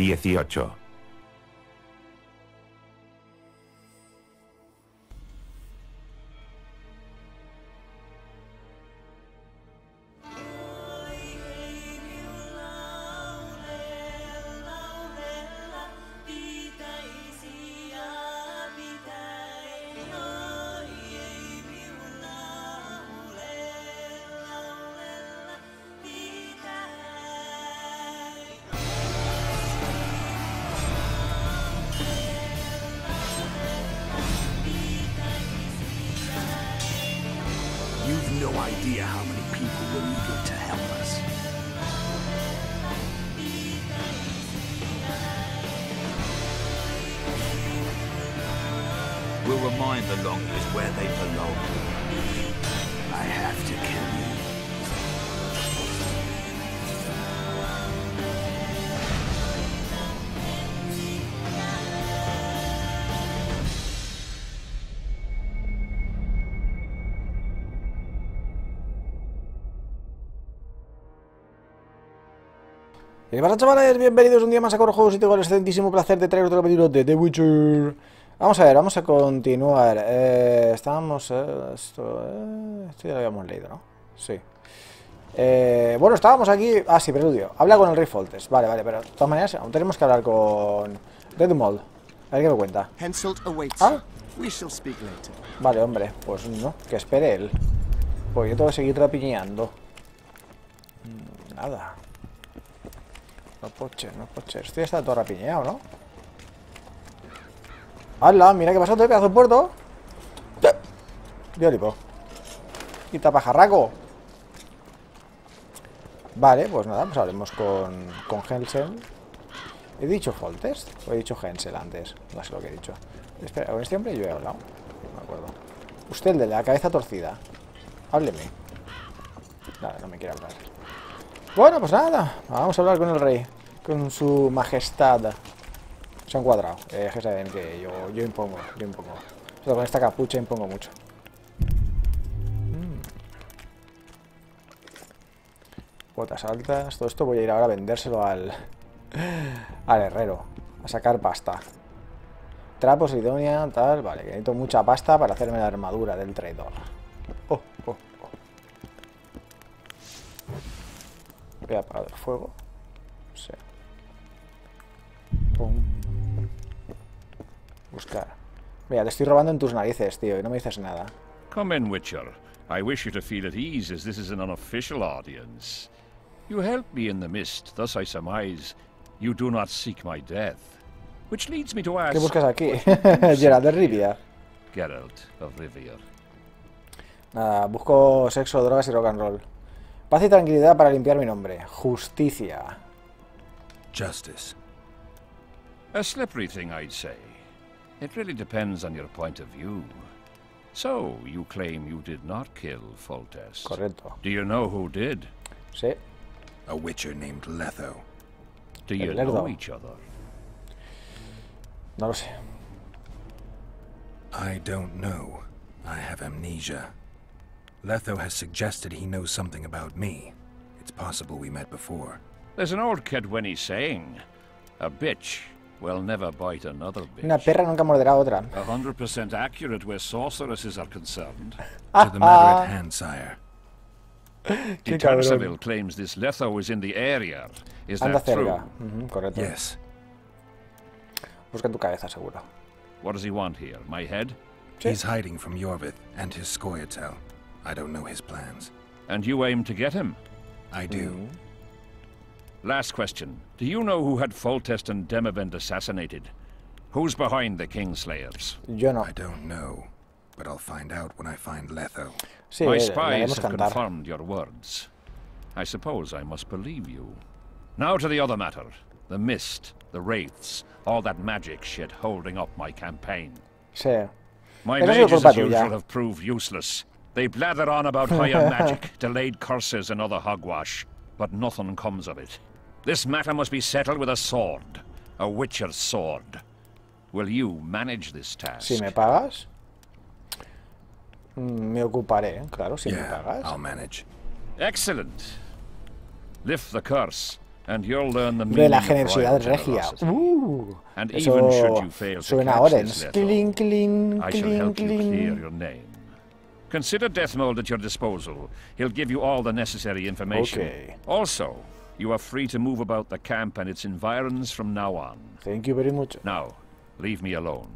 18. You've no idea how many people were eager to help us. We'll remind the Longers where they belong. I have to kill you. ¿Qué pasa, chavales? Bienvenidos un día más a Corjuegos y tengo el excelentísimo placer de traer otro capítulo de The Witcher. Vamos a ver, vamos a continuar. Estábamos... esto ya lo habíamos leído, ¿no? Sí. Bueno, estábamos aquí... Ah, sí, preludio. Habla con el rey Foltest. Vale, pero de todas maneras aún tenemos que hablar con Redmold. A ver qué me cuenta. ¿Ah? Vale, hombre, pues no, que espere él. Pues yo tengo que seguir rapiñando. Nada. No poche. Esto ya está todo rapiñado, ¿no? ¡Hala! Mira qué pasó, te pedazo de puerto. Diolipo. Quita pajarraco. Vale, pues nada, pues hablemos con Hensel. ¿He dicho Foltest? ¿O he dicho Hensel antes? No sé lo que he dicho. Espera, con este hombre yo he hablado. No me acuerdo. Usted, el de la cabeza torcida. Hábleme. Nada, no me quiere hablar. Bueno, pues nada. Vamos a hablar con el rey. Con su majestad. Se han cuadrado. Que saben que yo impongo. O sea, con esta capucha impongo mucho. Botas altas. Todo esto voy a ir ahora a vendérselo al herrero. A sacar pasta. Trapos, idónea, tal. Vale, que necesito mucha pasta para hacerme la armadura del traidor. Voy a apagar el fuego. Sí. Pum. Buscar. Mira, te estoy robando en tus narices, tío, y no me dices nada. Come in, Witcher. I wish you to feel at ease, as this is an unofficial audience. You helped me in the mist, thus I surmise you do not seek my death. Which leads me to ask... ¿Qué buscas aquí? Geralt de Rivia. Geralt of Rivia. Nada, busco sexo, drogas y rock and roll. Paz y tranquilidad para limpiar mi nombre. Justicia. Justice. A slippery thing, I'd say. It really depends on your point of view. So, you claim you did not kill Foltest. Correcto. Do you know who did? Sí. A witcher named Letho. Do you know each other? No lo sé. I don't know. I have amnesia. Letho has suggested he knows something about me. It's possible we met before. There's an old Kedwenny saying, a bitch will never bite another bitch. Una perra nunca morderá a otra. 100% accurate where sorceresses are concerned. To the matter at hand, sire. Tanseville claims this Letho is in the area. Is that true? Correcto. Yes. Busca en tu cabeza, seguro. What does he want here? My head? He's hiding from Yorvith and his Scoia'tael. I don't know his plans. And you aim to get him? I do. Last question. Do you know who had Foltest and Demavend assassinated? Who's behind the Kingslayers? Yo no. I don't know, but I'll find out when I find Letho. Sí, my spies have confirmed your words. I suppose I must believe you. Now to the other matter. The mist, the wraiths, all that magic shit holding up my campaign. Sí. My mages, as usual, have proved useless. They blather on about higher magic, delayed curses and other hogwash, but nothing comes of it. This matter must be settled with a sword. A witcher's sword. Will you manage this task? Si me pagas, me ocuparé, claro, si me pagas. I'll manage. Excellent. Lift the curse, And you'll learn the De meaning la of generosidad royal regia. generosity. And even should Eso you fail to suena catch ahora. this letter, Cling, cling, I shall cling, help you clear cling. your name. Consider Deathmold at your disposal. He'll give you all the necessary information. Okay. Also, you are free to move about the camp and its environs from now on. Thank you very much. Now, leave me alone.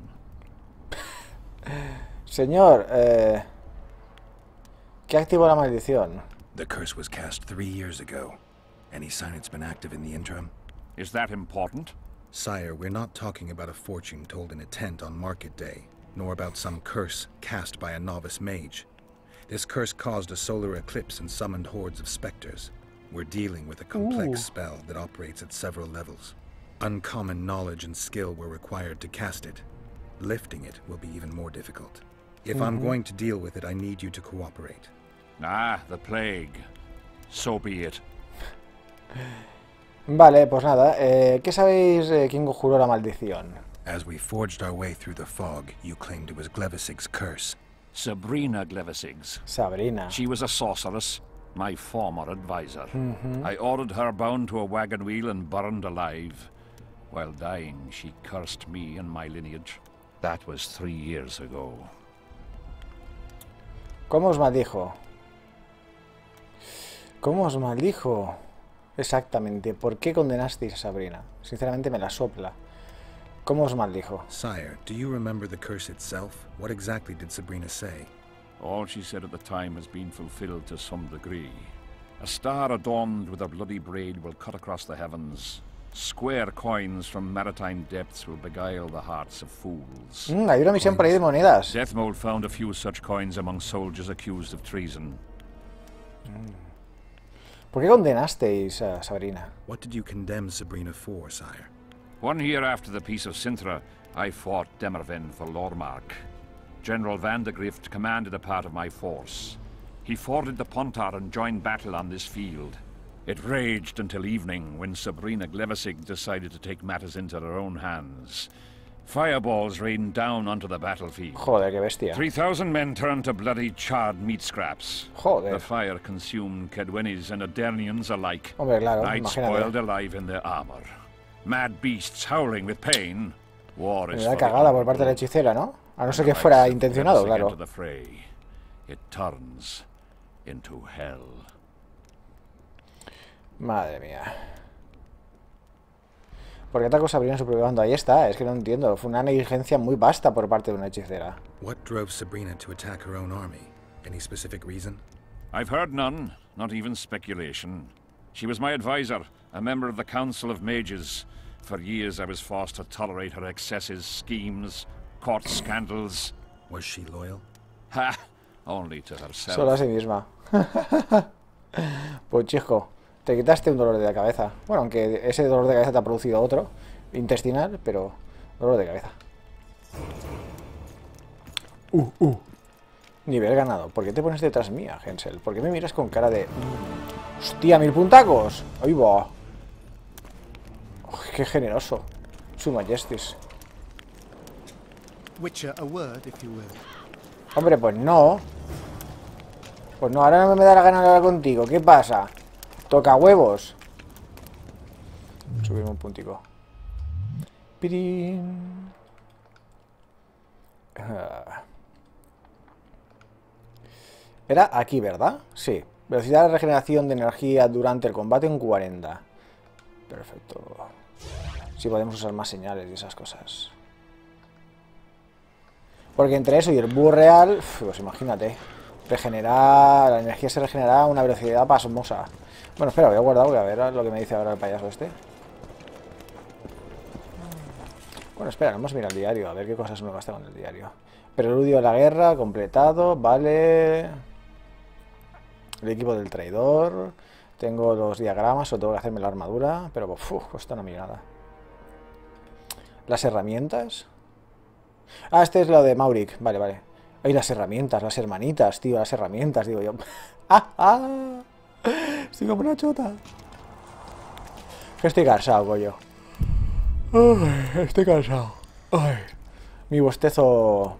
Señor, ¿qué activó la maldición? The curse was cast 3 years ago. Any sign it's been active in the interim? Is that important? Sire, we're not talking about a fortune told in a tent on market day, nor about some curse cast by a novice mage. This curse caused a solar eclipse and summoned hordes of specters. We're dealing with a complex spell that operates at several levels. Uncommon knowledge and skill were required to cast it. Lifting it will be even more difficult. If I'm going to deal with it, I need you to cooperate. Ah, the plague. So be it. Vale, pues nada. ¿Qué sabéis quién conjuró la maldición? As we forged our way through the fog, you claimed it was Glevisig's curse. Sabrina Glevisig's. Sabrina. She was a sorceress, my former advisor. I ordered her bound to a wagon wheel and burned alive. While dying, she cursed me and my lineage. That was 3 years ago. ¿Cómo os maldijo? ¿Cómo os maldijo? Exactamente. ¿Por qué condenasteis a Sabrina? Sinceramente me la sopla. ¿Cómo os maldijo? Sire, do you remember the curse itself? What exactly did Sabrina say? All she said at the time has been fulfilled to some degree. A star adorned with a bloody braid will cut across the heavens. Square coins from maritime depths will beguile the hearts of fools. Hay una misión por ahí de monedas. Deathmold found a few such coins among soldiers accused of treason. ¿Por qué condenasteis a Sabrina? What did you condemn Sabrina for, sire? 1 year after the Peace of Sintra, I fought Demerven for Lormark. General Vandegrift commanded a part of my force. He forded the Pontar and joined battle on this field. It raged until evening, when Sabrina Glevisig decided to take matters into her own hands. Fireballs rained down onto the battlefield. Joder, qué bestia. 3,000 men turned to bloody charred meat scraps. Joder. The fire consumed Kedwenis and Adernians alike. Hombre, claro, Night imagínate. spoiled alive in their armor. Mad beasts howling with pain. War is Una for the cagada por parte de la unborn. hechicera, ¿no? A no ser When que the fuera lights of intencionado, Glevisig claro. enter the fray, it turns into hell. Madre mía. ¿Por qué atacó Sabrina en su propio bando? Ahí está, es que no entiendo. Fue una negligencia muy vasta por parte de una hechicera. What drove Sabrina to attack her own army? Any specific reason? I've heard none, not even speculation. She was my advisor, a member of the Council of Mages. For years I was forced to tolerate her excesses, schemes, court scandals. Was she loyal? Ha! Only to herself. Solo a sí misma. Pues chico, te quitaste un dolor de cabeza. Bueno, aunque ese dolor de cabeza te ha producido otro, intestinal, pero dolor de cabeza. Nivel ganado. ¿Por qué te pones detrás mía, Hensel? ¿Por qué me miras con cara de... ¡Hostia, 1000 puntacos! ¡Ahí va! ¡Qué generoso! Su Majestis. Witcher, a word, if you will. Hombre, pues no. Pues no, ahora no me da la gana de hablar contigo. ¿Qué pasa? Toca huevos. Subimos un puntico. Pirín. Era aquí, ¿verdad? Sí. Velocidad de regeneración de energía durante el combate en 40. Perfecto. Sí, podemos usar más señales y esas cosas. Porque entre eso y el búho real, pues imagínate. Regenerar, la energía se regenera a una velocidad pasmosa. Bueno, espera, voy a guardar, voy a ver lo que me dice ahora el payaso este. Bueno, espera, vamos a mirar el diario, a ver qué cosas nuevas tengo en el diario. Preludio a la guerra, completado, vale. El equipo del traidor. Tengo los diagramas, o tengo que hacerme la armadura, pero cuesta una millonada. Las herramientas. Ah, este es lo de Maurik, vale, vale. Ay, las herramientas, las hermanitas, tío, las herramientas, digo yo. Estoy como una chota. Que estoy cansado, coño. Estoy cansado. Ay. Mi bostezo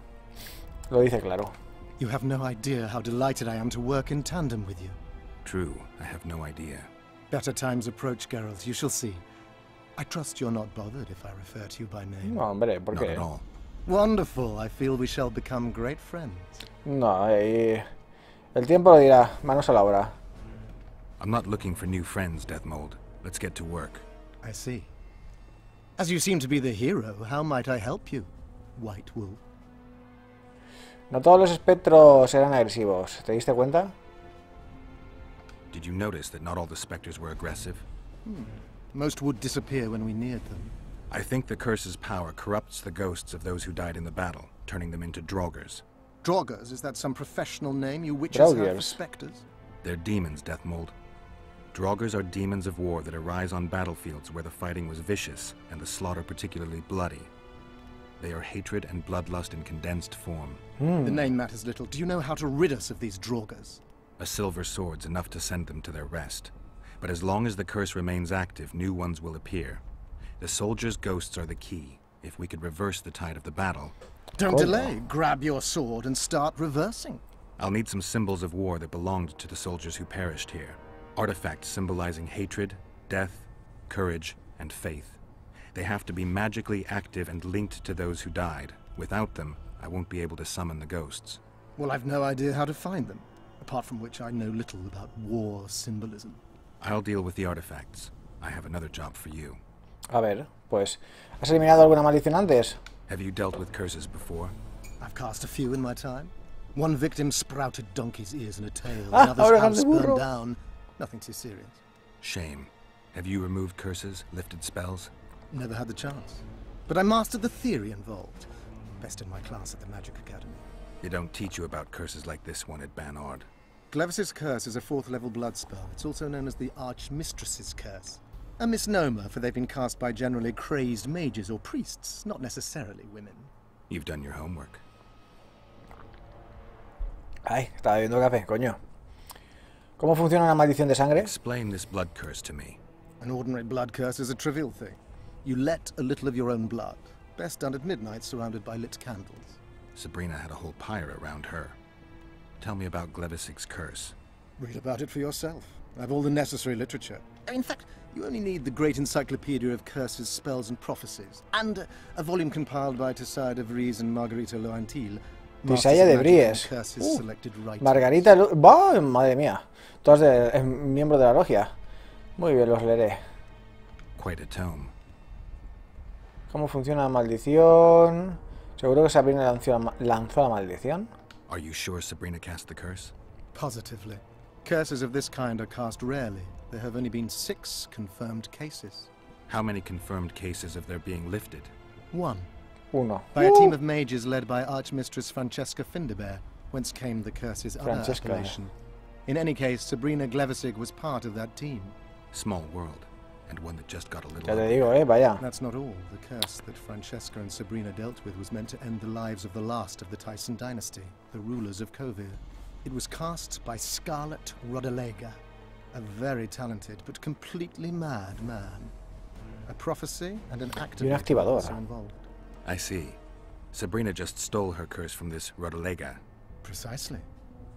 lo dice claro. You have no idea how delighted I am to work in tandem with you. True, I have no idea. Better times approach, Geralt. You shall see. I trust you're not bothered if I refer to you by name. No, hombre, ¿por Not qué? at all. Wonderful. I feel we shall become great friends. No, el tiempo lo dirá. Manos a la obra. I'm not looking for new friends, Deathmold. Let's get to work. I see. As you seem to be the hero, how might I help you, White Wolf? No todos los espectros eran agresivos. ¿Te diste cuenta? Did you notice that not all the specters were aggressive? Most would disappear when we neared them. I think the curse's power corrupts the ghosts of those who died in the battle, turning them into Draugrs. Draugrs, is that some professional name you witches have for Draugrs. specters? They're demons, Deathmold. Draugrs are demons of war that arise on battlefields where the fighting was vicious and the slaughter particularly bloody. They are hatred and bloodlust in condensed form. The name matters little. Do you know how to rid us of these Draugrs? A silver sword's enough to send them to their rest. But as long as the curse remains active, new ones will appear. The soldiers' ghosts are the key. If we could reverse the tide of the battle... Don't delay. Grab your sword and start reversing. I'll need some symbols of war that belonged to the soldiers who perished here. Artifacts symbolizing hatred, death, courage, and faith. They have to be magically active and linked to those who died. Without them, I won't be able to summon the ghosts. Well, I've no idea how to find them, apart from which I know little about war symbolism. I'll deal with the artifacts. I have another job for you. A ver, pues... ¿Has eliminado alguna maldición antes? Have you dealt with curses before? I've cast a few in my time. One victim sprouted donkey's ears and a tail, Ah, another's orejas house de burro. burned down. Nothing too serious. Shame. Have you removed curses, lifted spells? Never had the chance. But I mastered the theory involved. Best in my class at the Magic Academy. They don't teach you about curses like this one at Banord. Glevis's curse is a 4th level blood spell. It's also known as the Archmistress's curse. A misnomer, for they've been cast by generally crazed mages or priests, not necessarily women. You've done your homework. Ay, estaba bebiendo café, coño. ¿Cómo funciona una maldición de sangre? Explain this blood curse to me. An ordinary blood curse is a trivial thing. You let a little of your own blood, best done at midnight surrounded by lit candles. Sabrina had a whole pyre around her. Tell me about Glevisig's curse. Read about it for yourself. I have all the necessary literature. In fact, you only need the great encyclopedia of curses, spells, and prophecies, and a volume compiled by Tessaya de Vries and Margarita Loantil. Tessaya de Vries. Margarita... ¡Bah! Madre mía. Todas miembros de la logia. Muy bien, los leeré. Quite a tome. ¿Cómo funciona la maldición? ¿Seguro que Sabrina lanzó la maldición? Are you sure Sabrina cast the curse? Positively. Curses of this kind are cast rarely. There have only been 6 confirmed cases. How many confirmed cases of their being lifted? 1. Uno. By a team of mages led by Archmistress Francesca Finderbear, whence came the curse's other appellation. In any case, Sabrina Glevisig was part of that team. Small world, and one that just got a little... Ya te digo, vaya. That's not all. The curse that Francesca and Sabrina dealt with was meant to end the lives of the last of the Tyson dynasty, the rulers of Kovir. It was cast by Scarlet Rodalega, a very talented but completely mad man. A prophecy and an activator are involved. I see. Sabrina just stole her curse from this Rodalega. Precisely.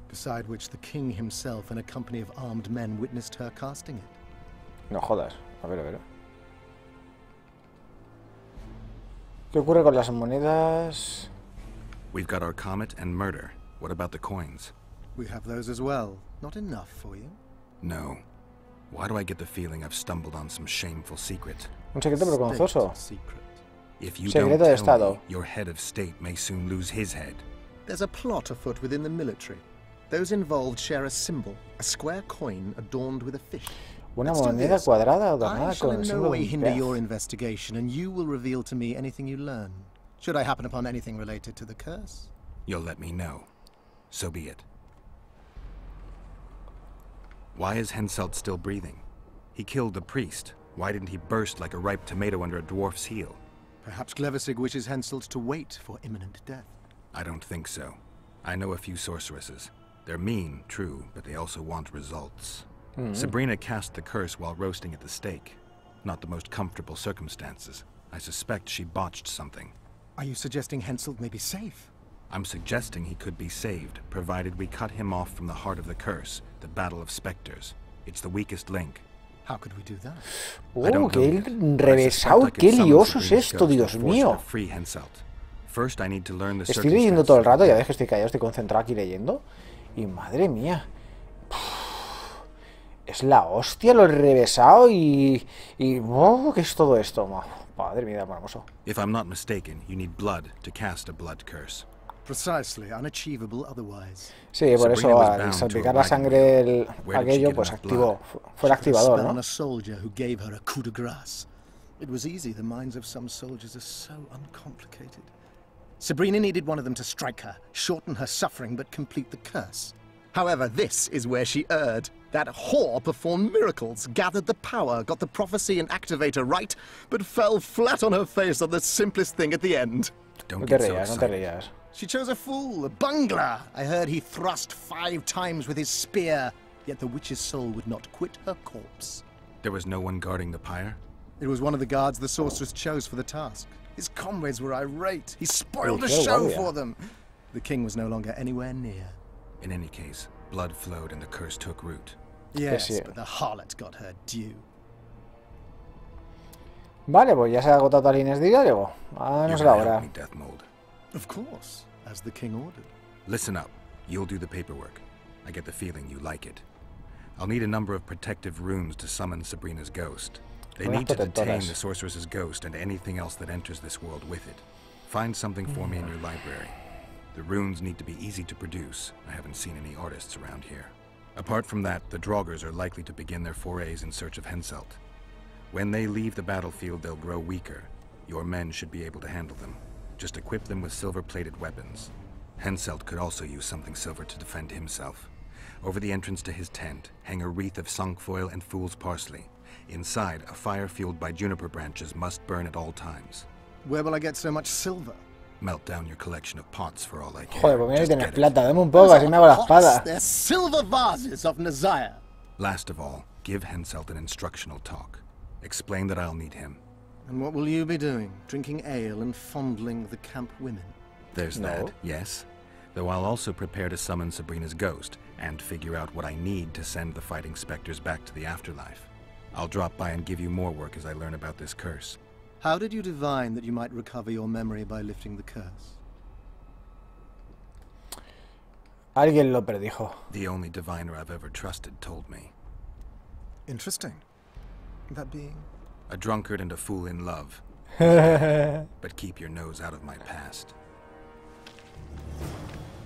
Beside which the king himself and a company of armed men witnessed her casting it. No jodas. A ver, a ver. ¿Qué ocurre con las monedas? We've got our comet and murder. What about the coins? We have those as well. Not enough for you? No. Why do I get the feeling I've stumbled on some shameful secret? Un secreto vergonzoso. If you Secreto don't de tell Estado. me, your head of state may soon lose his head. There's a plot afoot within the military. Those involved share a symbol, a square coin adorned with a fish. Una moneda cuadrada adornada I shall con in el no símbolo way de un hinder pez. your investigation, and you will reveal to me anything you learn. Should I happen upon anything related to the curse? You'll let me know. So be it. Why is Henselt still breathing? He killed the priest. Why didn't he burst like a ripe tomato under a dwarf's heel? Perhaps Glevisig wishes Henselt to wait for imminent death. I don't think so. I know a few sorceresses. They're mean, true, but they also want results. Sabrina cast the curse while roasting at the stake. Not the most comfortable circumstances. I suspect she botched something. Are you suggesting Henselt may be safe? I'm suggesting he could be saved, provided we cut him off from the heart of the curse, the Battle of Spectres. It's the weakest link. How could we do that? Oh, qué revesado, qué lioso es esto, Dios mío. Estoy leyendo todo el rato, ya ves que estoy callado, estoy concentrado aquí leyendo. Y madre mía. Es la hostia lo revesado y oh, ¿qué es todo esto? Madre mía, hermoso. If I'm not mistaken, you need blood to cast a blood curse. Precisely, unachievable otherwise. Sí, por eso al salpicar la sangre aquello, pues fue el activador, ¿no? On a soldier who gave her a coup de grace. It was easy. The minds of some soldiers are so uncomplicated. Sabrina needed one of them to strike her, shorten her suffering, but complete the curse. However, this is where she erred. That whore performed miracles, gathered the power, got the prophecy and activator right, but fell flat on her face on the simplest thing at the end. No te rías. She chose a fool, a bungler. I heard he thrust 5 times with his spear, yet the witch's soul would not quit her corpse. There was no one guarding the pyre? It was one of the guards the sorceress chose for the task. His comrades were irate. He spoiled the show for them. The king was no longer anywhere near. In any case, blood flowed and the curse took root. Yes, but the harlot got her due. Vale, pues ya se ha agotado todas las líneas de diálogo. Vámonos a la hora. Of course, as the king ordered. Listen up. You'll do the paperwork. I get the feeling you like it. I'll need a number of protective runes to summon Sabrina's ghost. They need to detain the sorceress's ghost and anything else that enters this world with it. Find something for me in your library. The runes need to be easy to produce. I haven't seen any artists around here. Apart from that, the Draugrs are likely to begin their forays in search of Henselt. When they leave the battlefield, they'll grow weaker. Your men should be able to handle them. Just equip them with silver-plated weapons. Henselt could also use something silver to defend himself. Over the entrance to his tent, hang a wreath of cinquefoil and fool's parsley. Inside, a fire fueled by juniper branches must burn at all times. Where will I get so much silver? Melt down your collection of pots for all I care. Joder, pues mira que tienes plata, dame un poco, así me hago la espada. They're silver vases of Nazaya. Last of all, give Henselt an instructional talk. Explain that I'll need him. And what will you be doing? Drinking ale and fondling the camp women? There's that, yes. Though I'll also prepare to summon Sabrina's ghost and figure out what I need to send the fighting specters back to the afterlife. I'll drop by and give you more work as I learn about this curse. How did you divine that you might recover your memory by lifting the curse? Alguien lo predijo. The only diviner I've ever trusted told me. Interesting. That being? A drunkard and a fool in love. But keep your nose out of my past.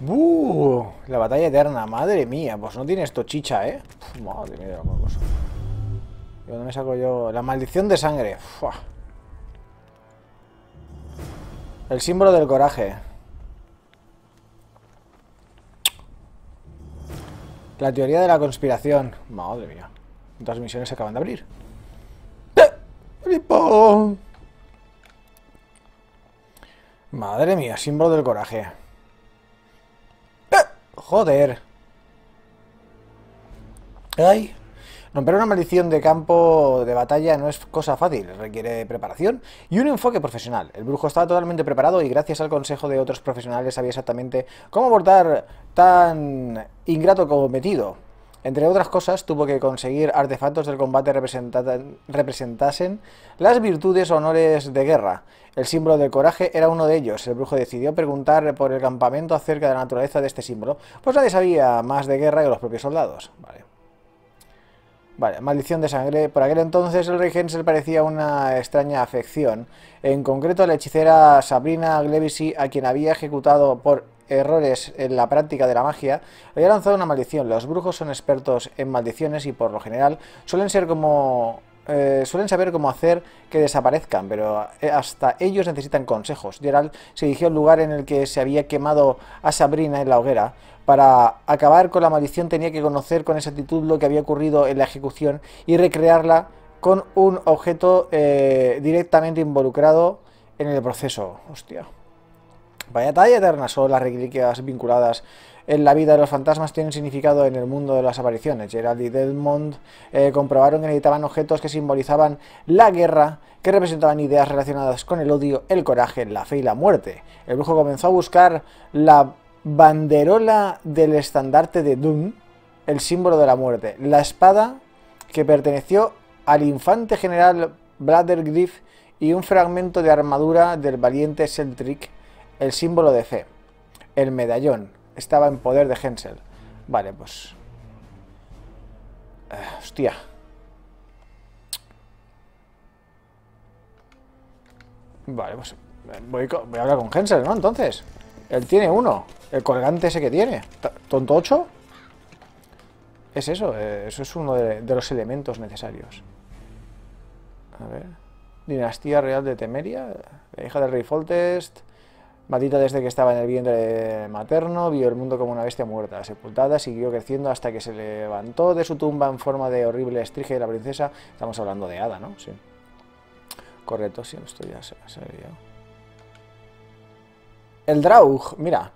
La batalla eterna, madre mía. Pues no tiene esto chicha, ¿eh? Madre mía, la cosa. ¿De dónde me saco yo? La maldición de sangre. Uf. El símbolo del coraje. La teoría de la conspiración. Madre mía. ¿Cuántas misiones se acaban de abrir? Madre mía, símbolo del coraje. Joder. Ay. Romper una maldición de campo de batalla no es cosa fácil, requiere preparación y un enfoque profesional. El brujo estaba totalmente preparado y gracias al consejo de otros profesionales sabía exactamente cómo abordar tan ingrato cometido. Entre otras cosas, tuvo que conseguir artefactos del combate representasen las virtudes o honores de guerra. El símbolo del coraje era uno de ellos. El brujo decidió preguntar por el campamento acerca de la naturaleza de este símbolo, pues nadie sabía más de guerra que los propios soldados. Vale, maldición de sangre. Por aquel entonces el rey Henselt parecía una extraña afección. En concreto, la hechicera Sabrina Glevisi, a quien había ejecutado por errores en la práctica de la magia, había lanzado una maldición. Los brujos son expertos en maldiciones y por lo general suelen saber cómo hacer que desaparezcan, pero hasta ellos necesitan consejos. Gerald se dirigió al lugar en el que se había quemado a Sabrina en la hoguera. Para acabar con la maldición tenía que conocer con exactitud lo que había ocurrido en la ejecución y recrearla con un objeto directamente involucrado en el proceso. Hostia. Vaya talla eterna. Solo las reliquias vinculadas en la vida de los fantasmas tienen significado en el mundo de las apariciones. Gerald y Delmont comprobaron que necesitaban objetos que simbolizaban la guerra, que representaban ideas relacionadas con el odio, el coraje, la fe y la muerte. El brujo comenzó a buscar la banderola del estandarte de Doom, el símbolo de la muerte, la espada que perteneció al infante general Bladergriff y un fragmento de armadura del valiente Seltrick, el símbolo de fe. El medallón estaba en poder de Hensel. Vale, pues... hostia. Vale, pues voy a hablar con Hensel, ¿no? Entonces, él tiene uno. El colgante ese que tiene. ¿Tonto 8? Es eso. Eso es uno de los elementos necesarios. A ver. Dinastía real de Temeria. La hija del rey Foltest. Maldita desde que estaba en el vientre materno. Vio el mundo como una bestia muerta. Sepultada. Siguió creciendo hasta que se levantó de su tumba en forma de horrible estrige de la princesa. Estamos hablando de Hada, ¿no? Sí. Correcto, sí, esto ya se veía. El Draug, mira.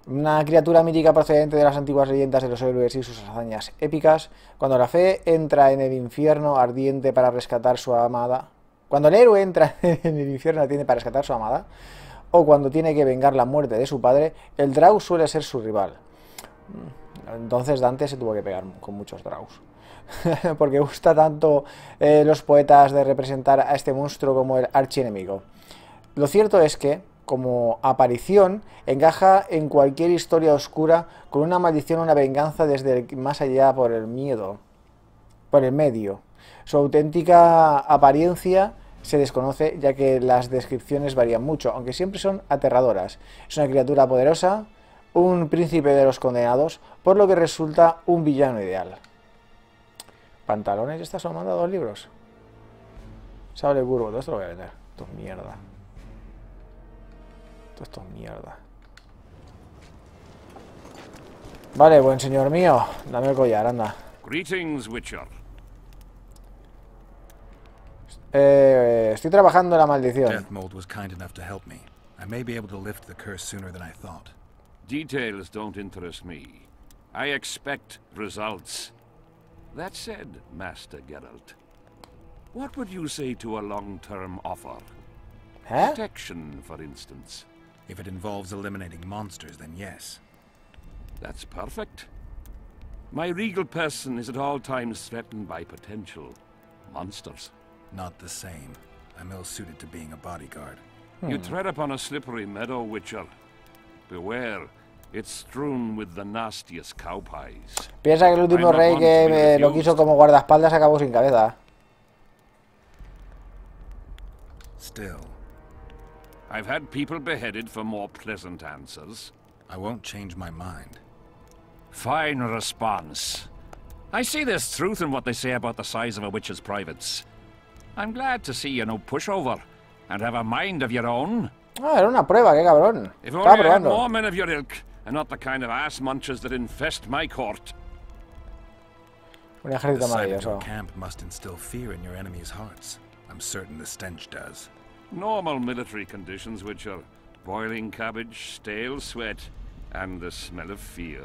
Una criatura mítica procedente de las antiguas leyendas de los héroes y sus hazañas épicas. Cuando la fe entra en el infierno ardiente para rescatar su amada. Cuando el héroe entra en el infierno ardiente para rescatar su amada. O cuando tiene que vengar la muerte de su padre, el Draug suele ser su rival. Entonces Dante se tuvo que pegar con muchos Draugs. Porque gusta tanto los poetas de representar a este monstruo como el archienemigo. Lo cierto es que, como aparición, encaja en cualquier historia oscura con una maldición o una venganza desde el más allá por el miedo, por el medio. Su auténtica apariencia se desconoce, ya que las descripciones varían mucho, aunque siempre son aterradoras. Es una criatura poderosa, un príncipe de los condenados, por lo que resulta un villano ideal. Pantalones, estas son manda 2 libros. Sable curvo, todo esto lo voy a vender. Esto es mierda. Esto es mierda. Vale, buen señor mío. Dame el collar, anda. Greetings, Witcher. Estoy trabajando en la maldición. Death Mold was kind enough to help me. I may be able to lift the curse sooner than I thought. Details don't interest me. I expect results. That said, Master Geralt, what would you say to a long-term offer? ¿Eh? Protection, for instance. If it involves eliminating monsters, then yes. That's perfect. My regal person is at all times threatened by potential monsters. Not the same. I'm ill-suited to being a bodyguard. You tread upon a slippery meadow, Witcher. Beware. It's strewn with the nastiest cow pies. Piensa que el último rey que lo quiso como guardaespaldas acabó sin cabeza. Still, I've had people beheaded for more pleasant answers. I won't change my mind. Fine response. I see there's truth in what they say about the size of a witch's privates. I'm glad to see you're no pushover and have a mind of your own. Ah, era una prueba, qué cabrón. If Estaba only I had probando. more men of your ilk, and not the kind of ass munchers that infest my court. Un The ejército sight of your maravilloso. camp must instill fear in your enemies' hearts. I'm certain the stench does. Normal military conditions, which are boiling cabbage, stale sweat, and the smell of fear.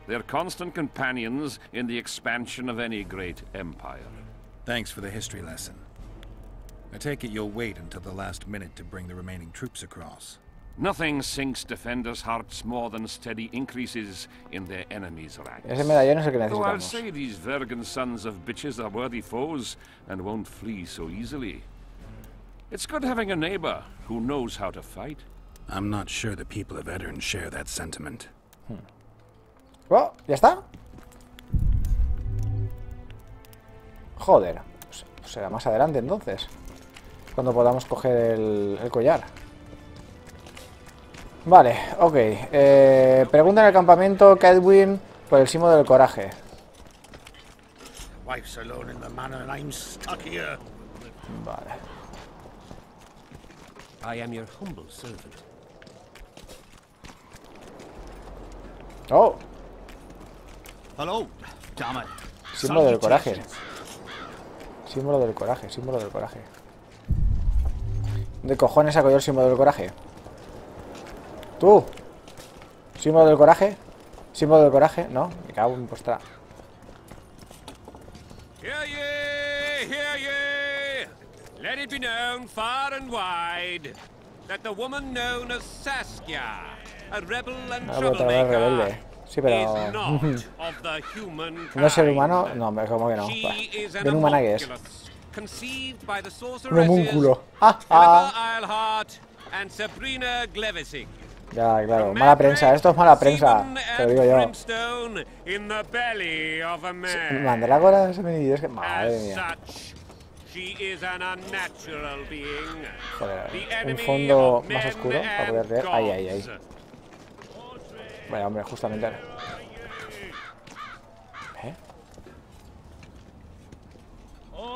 They're constant companions in the expansion of any great empire. Thanks for the history lesson. I take it you'll wait until the last minute to bring the remaining troops across. Nothing sinks defenders' hearts more than steady increases in their enemies' ranks. Ese medallón es el que Though I'll necesitamos. say these Vergan sons of bitches are worthy foes and won't flee so easily. It's good having a neighbor who knows how to fight. I'm not sure the people of Edirne share that sentiment. Oh, ¿ya está? Joder. Pues será más adelante entonces. Cuando podamos coger el collar. Vale, ok. Pregunta en el campamento Kedwin por el símbolo del coraje. Wife's alone in the manor and I'm stuck here. Vale. I am your humble servant. Oh, Hello, damn it. símbolo del coraje. Símbolo del coraje, símbolo del coraje. ¿De cojones saco yo el símbolo del coraje? ¿Tú? ¿Símbolo del coraje? ¿Símbolo del coraje? No, me cago en postra. Hear ye! Hear ye! Let it be known far and wide that the woman known as Saskia, a rebel and No puedo tragar rebelde. Sí, pero... ¿No es ser humano? No, hombre, ¿cómo que no? ¿Ven humana que es? Un homúnculo. Ya, claro, mala prensa, esto es mala prensa, te lo digo yo. Mandrágora ese mini es que... Madre mía. Joder, un fondo más oscuro para poder leer. Ahí, ahí, ahí. Vaya, hombre, justamente. ¿Eh? ¿Cómo?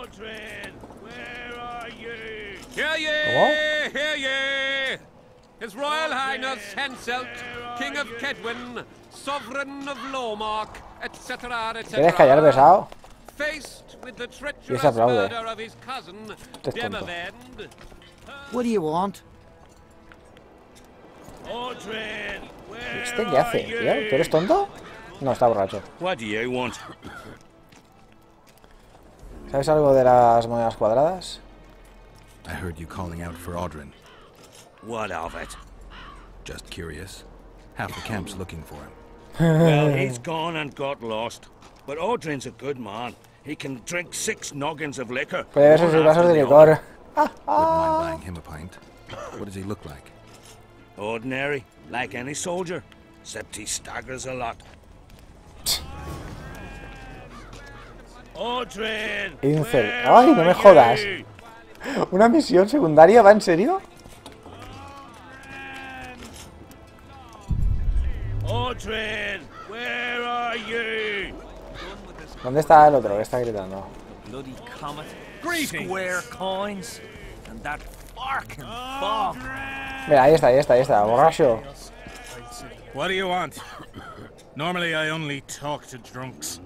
His Royal Highness Henselt, King of Kedwin, Sovereign of Lowmark, etc., etc. ¿Quieres callar, pesado? Faced with the Y se treacherous aplaude. murder of his cousin, Este es tonto. Demavend. What do you want? ¿Este qué hace, tío? ¿Tú eres tonto? No, está borracho. What do you want? ¿Sabes algo de las monedas cuadradas? I heard you calling out for Audrin. What of it? Just curious. Half the camp's looking for him. Well, he's gone and got lost. But Audrin's a good man. He can drink 6 noggins of liquor. Puede beber sus vasos de licor. Wouldn't mind buying him a pint. What does he look like? Ordinary, like any soldier, except he staggers a lot. Audrin! Incel. ¡Ay, no me jodas! ¿Una misión secundaria? ¿Va en serio? Audrin, where are you? ¿Dónde está el otro que está gritando? Bloody comet. Square coins. And that fucking fog. Mira, ahí está, borracho. What do you want? Normally I only talk to drunks.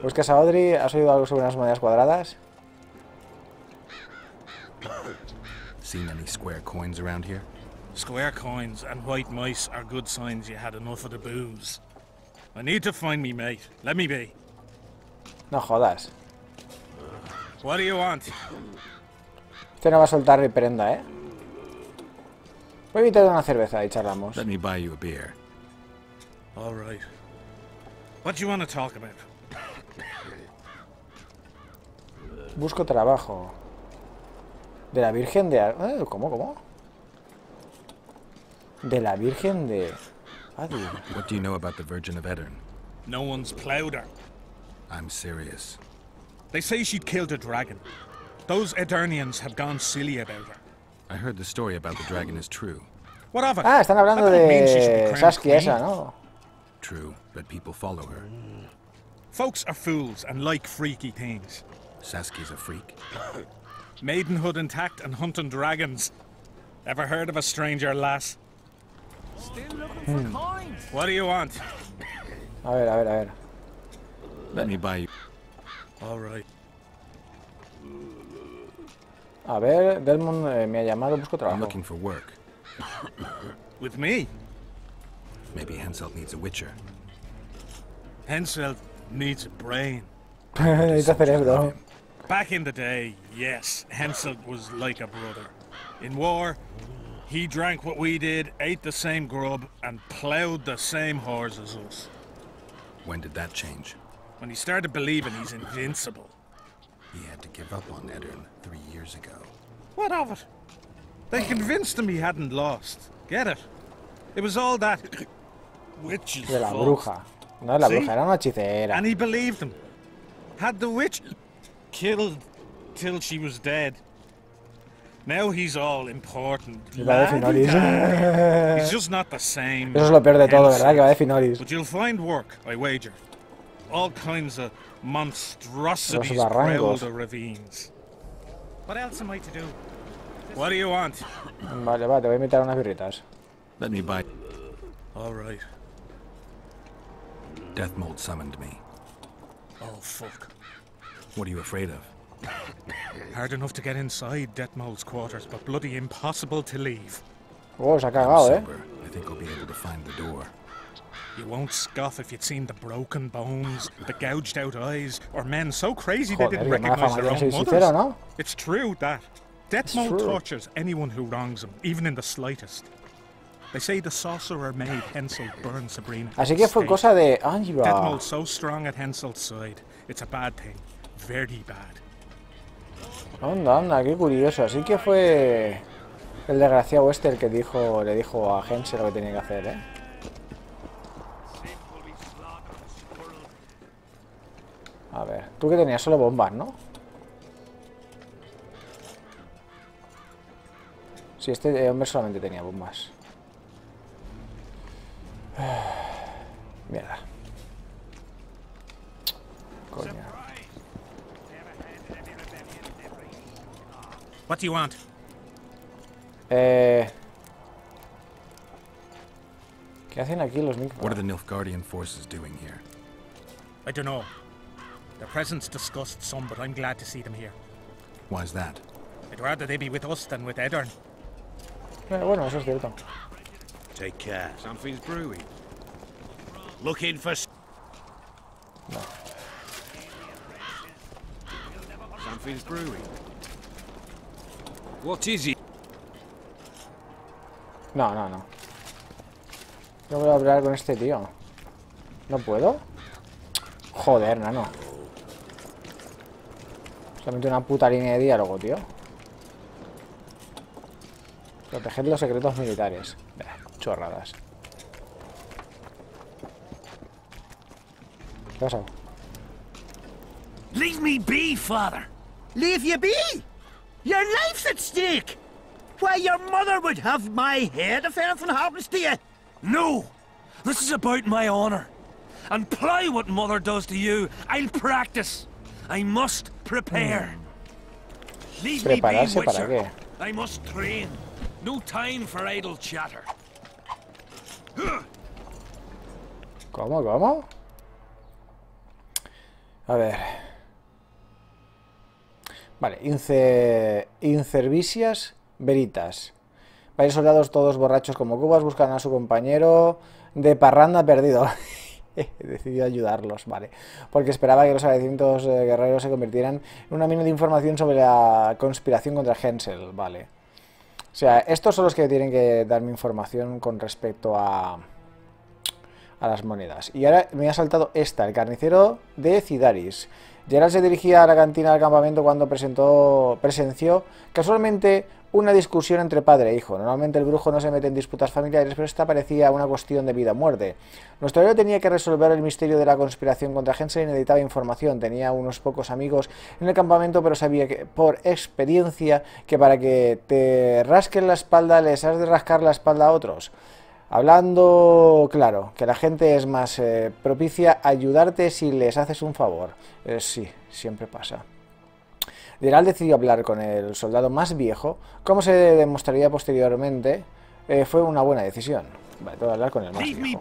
¿Buscas a Audrey? ¿Has oído algo sobre unas monedas cuadradas? Seen any square coins around here? Square coins and white mice are good signs you had enough of the booze. I need to find me mate. Let me be. No jodas. What do you want? Este no va a soltar ni prenda, ¿eh? Voy a invitar una cerveza y charlamos. Let me buy you a beer. All right. What do you want to talk about? Busco trabajo. De la Virgen de... ¿Cómo? De la Virgen de... Adi. What do you know about the Virgin of Edirne? No one's plowed her. I'm serious. They say she'd killed a dragon. Those Edirnians have gone silly about her. I heard the story about the dragon is true. What of it? Ah, están hablando That don't mean she should be de crowned Saskia queen. esa, ¿no? True, but people follow her. Folks are fools and like freaky things. Saskia's a freak. Maidenhood intact and hunting dragons. Ever heard of a stranger lass? Still looking for coins. What do you want? A ver. Let me buy you. All right. A ver, Delmond me ha llamado, busco I'm trabajo. looking for work. With me? Maybe Henselt needs a witcher. Henselt needs a brain. Necesita cerebro. Back in the day, yes, Henselt was like a brother. In war, he drank what we did, ate the same grub, and ploughed the same whores as us. When did that change? When he started believing he's invincible. He had to give up on Edirne 3 years ago. What of it? They convinced him he hadn't lost. Get it? It was all that witch's De la fault. bruja. No es la See? bruja, era una hechicera. And he believed him. Had the witch killed till she was dead. Now he's all important. Y va de Finolis. He's just not the same. Eso es lo peor de todo, Henselt. ¿verdad? Que va de Finolis. But you'll find work, I wager. All kinds of monstrosities Los barrancos. prowl the ravines. What else am I to do? What do you want? Vale, va, te voy a invitar a unas birritas. Let me buy. All right. Death Mold summoned me. Oh, fuck. What are you afraid of? Hard enough to get inside Detmold's quarters, but bloody impossible to leave. Oh, se ha I'm cagado, ¿eh? sober. I think I'll be able to find the door. You won't scoff if you'd seen the broken bones, the gouged out eyes, or men so crazy Joder, they didn't qué mala recognize fama their tiene own ese hechicero, mothers. ¿no? It's true that. Detmold true. tortures anyone who wrongs him, even in the slightest. They say the sorcerer made Hensel burn Sabrina. Así que fue cosa de... Death mold so strong at Hensel's side. It's a bad thing. Very bad. Anda, anda, qué curioso. Así que fue el desgraciado este el que le dijo a Hensel lo que tenía que hacer, ¿eh? A ver, tú que tenías solo bombas, ¿no? Sí, este hombre solamente tenía bombas. Mierda. Coño. What do you want? ¿Qué hacen aquí los Nilfgaard? What are the Nilfgaardian forces doing here? I don't know. Their presence disgusts some, but I'm glad to see them here. Why's that? I'd rather they be with us than with Eddern. Bueno, eso es cierto. Take care. Something's brewing. Looking for... No. Something's brewing. What is it? No, no, no. No voy a hablar con este tío. ¿No puedo? Joder, nano. Solamente una puta línea de diálogo, tío. Proteger los secretos militares. Chorradas. ¿Qué ha pasado? Leave me be, father. Leave you be? Your life's at stake. Why, your mother would have my head if anything happens to you. No, this is about my honor. And plough what mother does to you, I'll practice. I must prepare. Leave me be, ¿Prepararse para Witcher. qué? I must train. No time for idle chatter. ¿Cómo, cómo? A ver. Vale, incervicias veritas. Varios soldados todos borrachos como cubas buscan a su compañero de parranda perdido. Decidió ayudarlos, vale. Porque esperaba que los agradecidos guerreros se convirtieran en una mina de información sobre la conspiración contra Hensel, vale. O sea, estos son los que tienen que darme información con respecto a las monedas. Y ahora me ha saltado esta, el carnicero de Cidaris. Geralt se dirigía a la cantina del campamento cuando presenció casualmente una discusión entre padre e hijo. Normalmente el brujo no se mete en disputas familiares, pero esta parecía una cuestión de vida o muerte. Nuestro héroe tenía que resolver el misterio de la conspiración contra Hensel y necesitaba información. Tenía unos pocos amigos en el campamento, pero sabía que, por experiencia, que para que te rasquen la espalda les has de rascar la espalda a otros. Hablando claro, que la gente es más propicia a ayudarte si les haces un favor. Sí, siempre pasa. Geralt decidió hablar con el soldado más viejo, como se demostraría posteriormente, fue una buena decisión. Vale, tengo que hablar con el más viejo.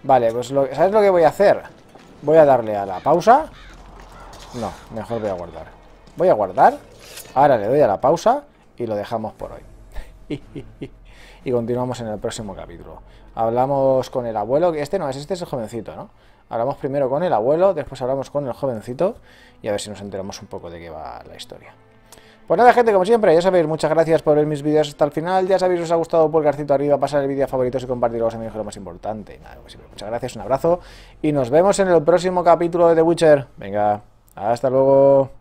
Vale, pues ¿sabes lo que voy a hacer? Voy a darle a la pausa. No, mejor voy a guardar. Voy a guardar. Ahora le doy a la pausa y lo dejamos por hoy. Y continuamos en el próximo capítulo. Hablamos con el abuelo, que este es el jovencito, ¿no? Hablamos primero con el abuelo, después hablamos con el jovencito y a ver si nos enteramos un poco de qué va la historia. Pues nada, gente, como siempre, ya sabéis, muchas gracias por ver mis vídeos hasta el final. Ya sabéis, si os ha gustado, pulgarcito arriba, pasar el vídeo a favoritos y compartirlo con los amigos, que es lo más importante. Nada, como siempre, muchas gracias, un abrazo y nos vemos en el próximo capítulo de The Witcher. Venga, hasta luego.